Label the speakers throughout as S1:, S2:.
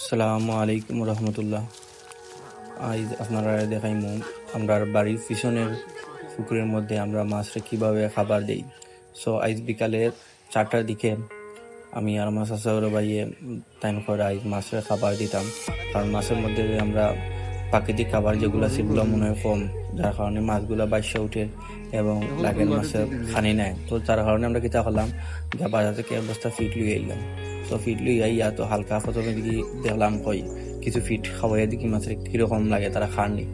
S1: আসসালামু আলাইকুম রহমতুল্লাহ। আজ আপনারা দেখাইমু আমরা বাড়ির পিছনের পুকুরের মধ্যে আমরা মাছরে কিভাবে খাবার দেই। আজ বিকালের 4টার দিকে আমি আর আমার চাচার ভাইয়ে টাইম করে আজ মাছের খাবার দিতাম, কারণ মাছের মধ্যে আমরা প্রাকৃতিক খাবার যেগুলো সেগুলো মনে হয় কম, যার কারণে মাছগুলো বাইসা উঠে এবং লাগের মাছের খানি নেয়। তো যার কারণে আমরা কিতা করলাম, যা বাজার থেকে এক বস্তা ফিট লুই আইলাম। ফিট লুই আইয়া তো হালকা প্রথমে দিকে দেখলাম কই কিছু ফিট খাওয়াইয়া দেখি মাছের কিরকম লাগে, তারা খাননি।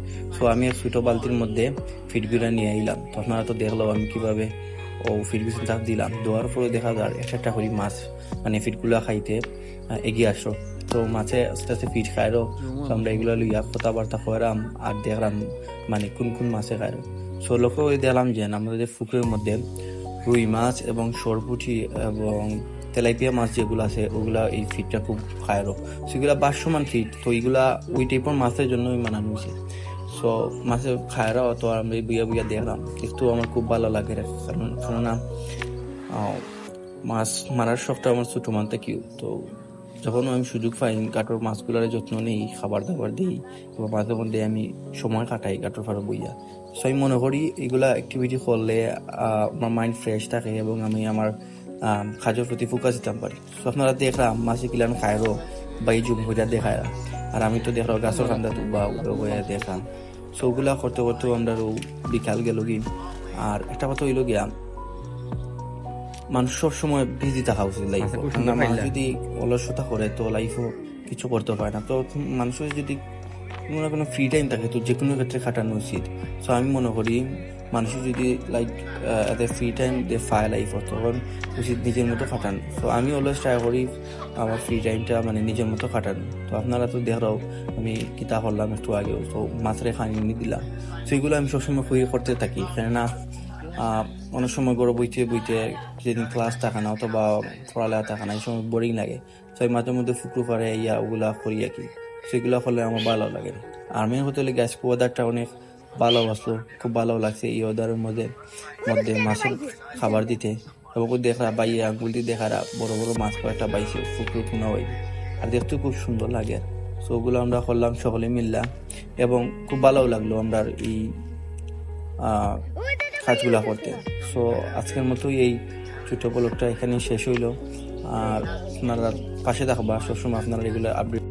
S1: আমি এক ছোটো বালতির মধ্যে ফিটগুলা নিয়ে আইলাম। তো আপনারা তো দেখলো আমি কিভাবে ফিটগুলো চাপ দিলাম, দেওয়ার পরে দেখা যায় একটা করে মাছ মানে ফিটগুলা খাইতে এগিয়ে আসো। তো মাছে আস্তে আস্তে ফিট খাইরো। তো আমরা এগুলো লইয়া কথাবার্তা করাম আর দেখলাম মানে কোন কোন মাছে খাইরো। লক্ষ্য করে দেখলাম যে আমাদের পুকুরের মধ্যে রুই মাছ এবং সরপুঁটি এবং তেলাপিয়া মাছ যেগুলো আছে ওগুলা এই ফিটটা খুব খায়রো। সেগুলা বাসমান ফিট, তো এইগুলা ওই টাইপের মাছের জন্যই মানানো হয়েছে। মাছে খায়রা তো আমি বুয়া বুয়া দেখলাম, একটু আমার খুব ভালো লাগে। কেননা মাছ মারার শখটা আমার ছোট মান থেকেও। তো যখন আমি সুযোগ পাই গাটোর মাছগুলোর যত্ন নেই, খাবার দাবার দিই এবং মাঝে মধ্যে আমি সময় কাটাই গাটোর ফাড়ে বইয়া। আমি মনে করি এগুলা অ্যাক্টিভিটি করলে আমার মাইন্ড ফ্রেশ থাকে এবং আমি আমার কাজের প্রতি ফোকাস দিতে পারি। আপনারা দেখলাম মাছে কিলান খায়রো বা এই জুম হইয়া দেখায়, আর আমি তো দেখলাম গাছের কান্দা বা উড়ে দেখলাম। ওগুলা করতে করতেও আমরা বিকাল গেল গিয়ে। আর একটা কথা হইল গিয়া, মানুষ সবসময় বিজি থাকা উচিত লাইফে। মানুষ যদি অলসতা করে তো লাইফও কিছু করতে পারে না। তো মানুষের যদি কোনো না কোনো ফ্রি টাইম থাকে তো যে কোনো ক্ষেত্রে খাটানো উচিত। আমি মনে করি মানুষের যদি এদের ফ্রি টাইম দিয়ে পায় লাইফ, তখন উচিত নিজের মতো খাটানো। আমি অলওয়েজ ট্রাই করি আমার ফ্রি টাইমটা মানে নিজের মতো খাটানো। তো আপনারা তো দেখরাও আমি কিতা করলাম একটু আগেও, মাছের খানি দিলাম। এগুলো আমি সবসময় করতে থাকি, কেননা অনেক সময় গড়ে বইতে বইতে যেদিন ক্লাস থাকে না অথবা পড়ালেখা থাকে না, এই সময় বোরিং লাগে। আমি মাঝে মধ্যে ফুকরু পারে ইয়া ওগুলা করি আর কি। সেগুলো করলে আমার ভালো লাগে। আর্মির হোটেলে গেছি, ওয়েদারটা অনেক ভালো আসলো, খুব ভালো লাগছে এই ওয়েদারের মধ্যে মধ্যে মাছের খাবার দিতে। এবং দেখা বাইয়ে আঙ্গুল দিয়ে দেখারা বড় বড় মাছ কয়েকটা বাইছে ফুকরু টুনা হয়ে, আর দেখতে খুব সুন্দর লাগে। ওগুলো আমরা করলাম সকলে মিললাম এবং খুব ভালোও লাগলো আমরা এই কাজগুলা করতে। আজকের মতো এই ছোট ব্লগটা এখানে শেষ হইলো। আর আপনারা পাশে থাকবা সবসময়, আপনারা এগুলো আপডেট